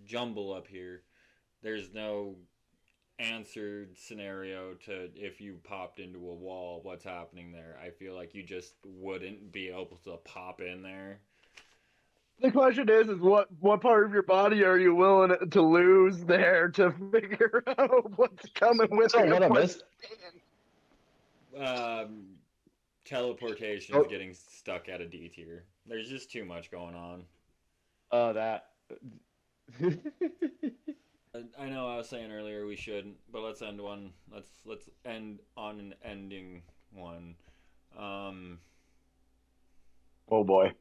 jumble up here. There's no answered scenario to if you popped into a wall, what's happening there. I feel like you just wouldn't be able to pop in there. The question is what part of your body are you willing to lose there to figure out what's coming with So it? what I missed? Teleportation Oh. is getting stuck at a D tier. There's just too much going on. That. I know I was saying earlier we shouldn't, but let's end one. Let's end on an ending one. Oh boy.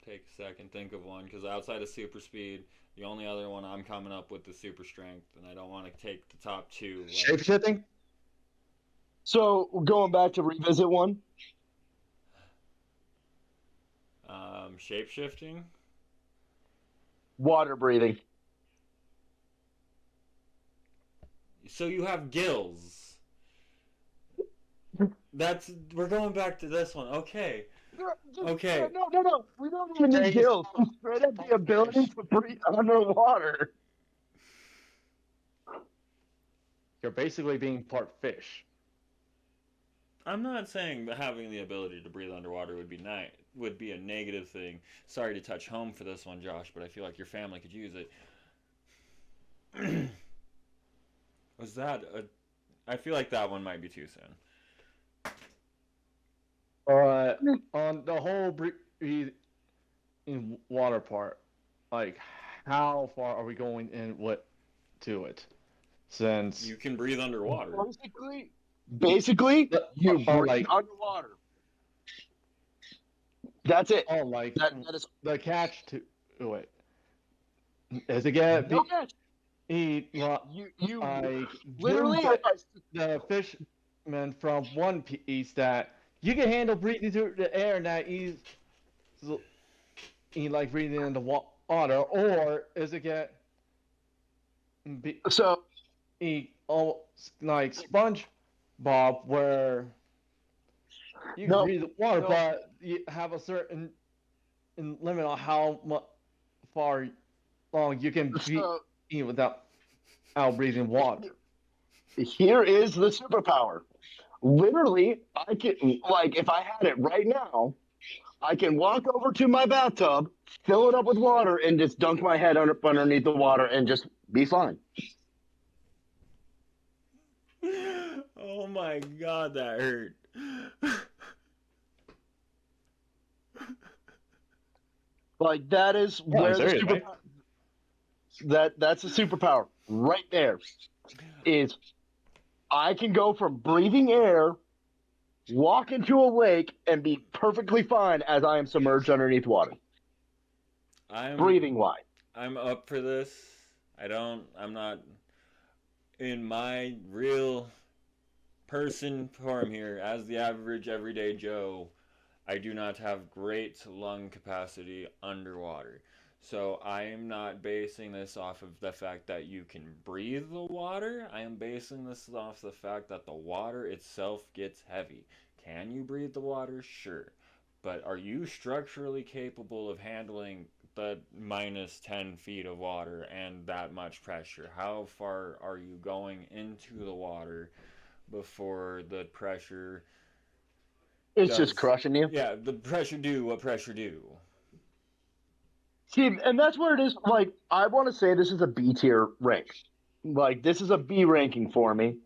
Take a second, think of one, because outside of super speed, the only other one I'm coming up with is super strength, and I don't want to take the top two. Shapeshifting? So going back to revisit one. Shape shifting. Water breathing. So you have gills. We're going back to this one. Okay. Okay. No. We don't even need gills. Straight up the ability to breathe underwater. You're basically being part fish. I'm not saying that having the ability to breathe underwater would be a negative thing. Sorry to touch home for this one, Josh, but I feel like your family could use it. Was that I feel like that one might be too soon. On the whole breathe in water part, like how far are we going in to it? Since You can breathe underwater. Basically, you breathe like underwater. That's it. like That is the catch to it is again no catch. you You literally literally the fishman from One Piece that you can handle breathing through the air and that he's like breathing in the water, or is it get so like SpongeBob where you can breathe water, but you have a certain limit on how far long you can be without breathing water. here is the superpower. Literally, I can if I had it right now, I can walk over to my bathtub, fill it up with water, and just dunk my head underneath the water and just be fine. Oh my god, that hurt. Like that is where the superpower. That's a superpower right there. Is I can go from breathing air, walk into a lake, and be perfectly fine as I am submerged underneath water. Breathing wise. I'm up for this. I'm not. in my real person form here, as the average everyday Joe, I do not have great lung capacity underwater. So I am not basing this off of the fact that you can breathe the water. I am basing this off the fact that the water itself gets heavy. Can you breathe the water? Sure. But are you structurally capable of handling the minus 10 feet of water and that much pressure? How far are you going into the water before the pressure It's just does, crushing you. yeah, the pressure do what pressure do. See, and that's where it is. Like, I want to say this is a B tier rank. Like, this is a B ranking for me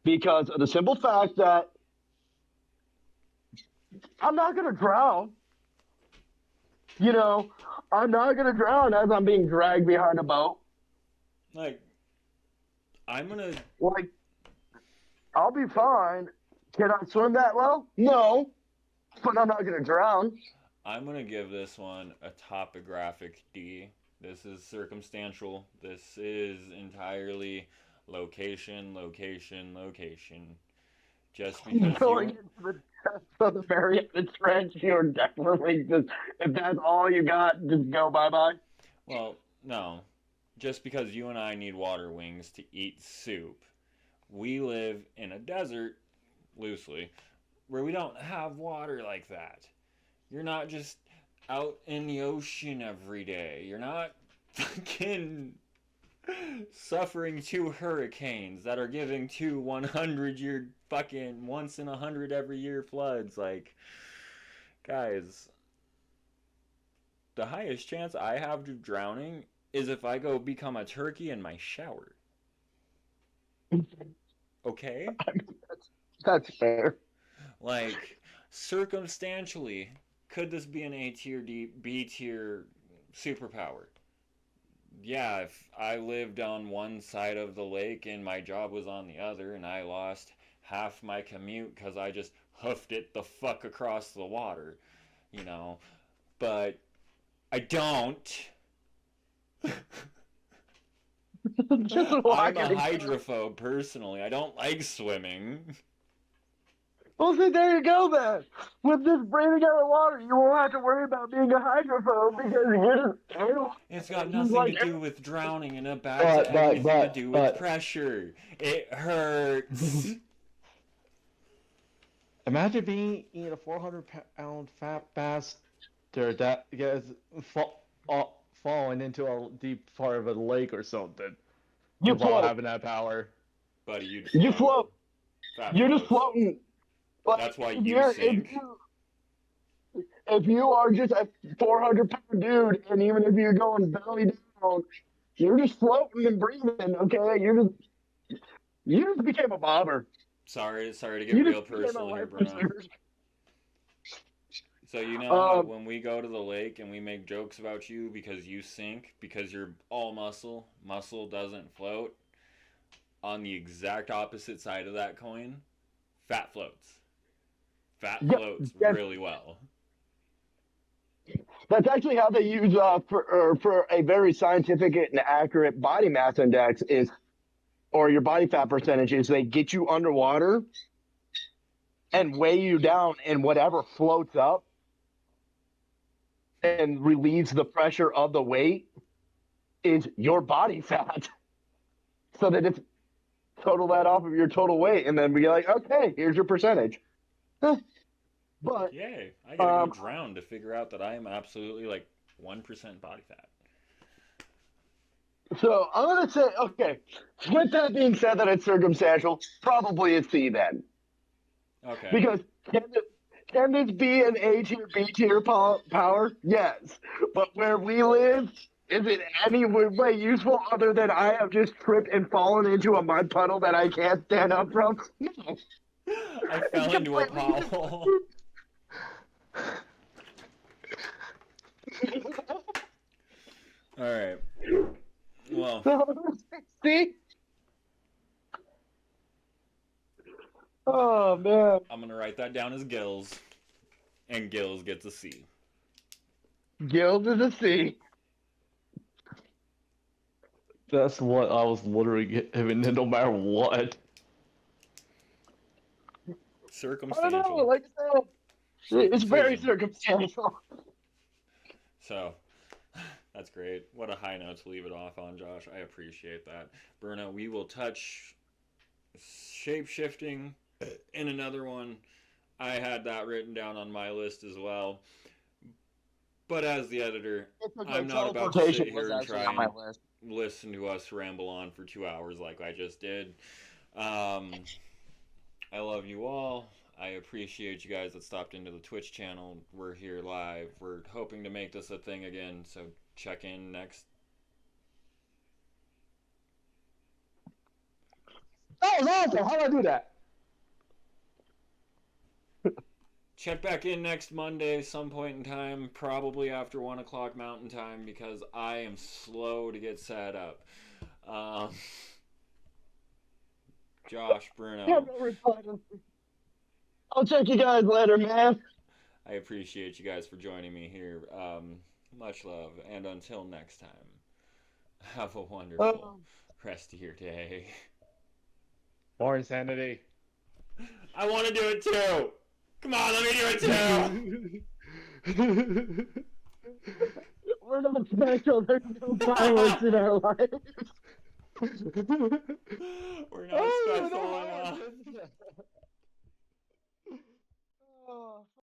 because of the simple fact that I'm not going to drown. You know, I'm not going to drown as I'm being dragged behind a boat. Like, I'm gonna, Like, I'll be fine. Can I swim that well? No, but I'm not going to drown. I'm gonna give this one a topographic D. This is circumstantial. This is entirely location, location, location. Just because Going you, into the depths of the very end of the trench, you're definitely just, if that's all you got, just go bye bye. well, no. Just because you and I need water wings to eat soup, we live in a desert, loosely, where we don't have water like that. You're not just out in the ocean every day. You're not fucking suffering 2 hurricanes that are giving 2 100-year fucking once in 100 every year floods. Like, guys, the highest chance I have of drowning is if I go become a turkey in my shower. Okay? I mean, that's fair. Like, circumstantially, could this be an A tier, B tier superpower? Yeah, if I lived on one side of the lake and my job was on the other and I lost half my commute because I just hoofed it the fuck across the water, you know. But I don't. Just I'm a walking. hydrophobe personally. I don't like swimming. Well, see, there you go then. With this breathing out of water, you won't have to worry about being a hydrophobe because you're just, It's got just nothing to like do with drowning and it has everything to do with pressure. It hurts. Imagine being a 400-pound fat bastard that gets falling into a deep part of a lake or something you while float. having that power. Buddy, you'd You float. float. Fat You're just floats. floating. Like, That's why if you you're- sink. if you are just a 400-pound dude, and even if you're going belly down, you're just floating and breathing. Okay, you just became a bobber. Sorry to get You real just became a personal here, life Bruno. preserver. So you know how Um, when we go to the lake and we make jokes about you because you sink because you're all muscle, muscle doesn't float. On the exact opposite side of that coin, fat floats. Fat Yeah, floats that's- really well. That's actually how they use for a very scientific and accurate body mass index is, or your body fat percentage is they get you underwater and weigh you down, and whatever floats up and relieves the pressure of the weight is your body fat. So that it's total that off of your total weight, and then be like, okay, here's your percentage. Huh. But Yay! I gotta go drown to figure out that I am absolutely like 1% body fat. so I'm gonna say, okay. With that being said, that it's circumstantial, probably a C then, Okay. because can this be an A tier, B tier power? Yes, but where we live, is it any way useful other than I have just tripped and fallen into a mud puddle that I can't stand up from? No. I fell into a pothole. All right. Well, See? Oh man. I'm gonna write that down as Gills, and Gills gets a C. Guild is a C. That's what I was literally giving, no matter what. I don't know. Circumstantial. Like I said, it's very Circumcision. circumstantial. So, that's great. What a high note to leave it off on, Josh. I appreciate that. Bruno, we will touch shape shifting in another one. I had that written down on my list as well. But as the editor, I'm not about to sit here and try and listen to us ramble on for 2 hours like I just did. I love you all. I appreciate you guys that stopped into the Twitch channel. We're here live. We're hoping to make this a thing again, so check in next. That was awesome! How do I do that? Check back in next Monday, some point in time, probably after 1 o'clock Mountain Time, because I am slow to get set up. Josh, Bruno, I'll check you guys later, man. I appreciate you guys for joining me here. Much love, and until next time, have a wonderful rest of your day. More insanity. I want to do it too! Come on, let me do it too! We're not special. There's no violence in our lives. We're not special enough.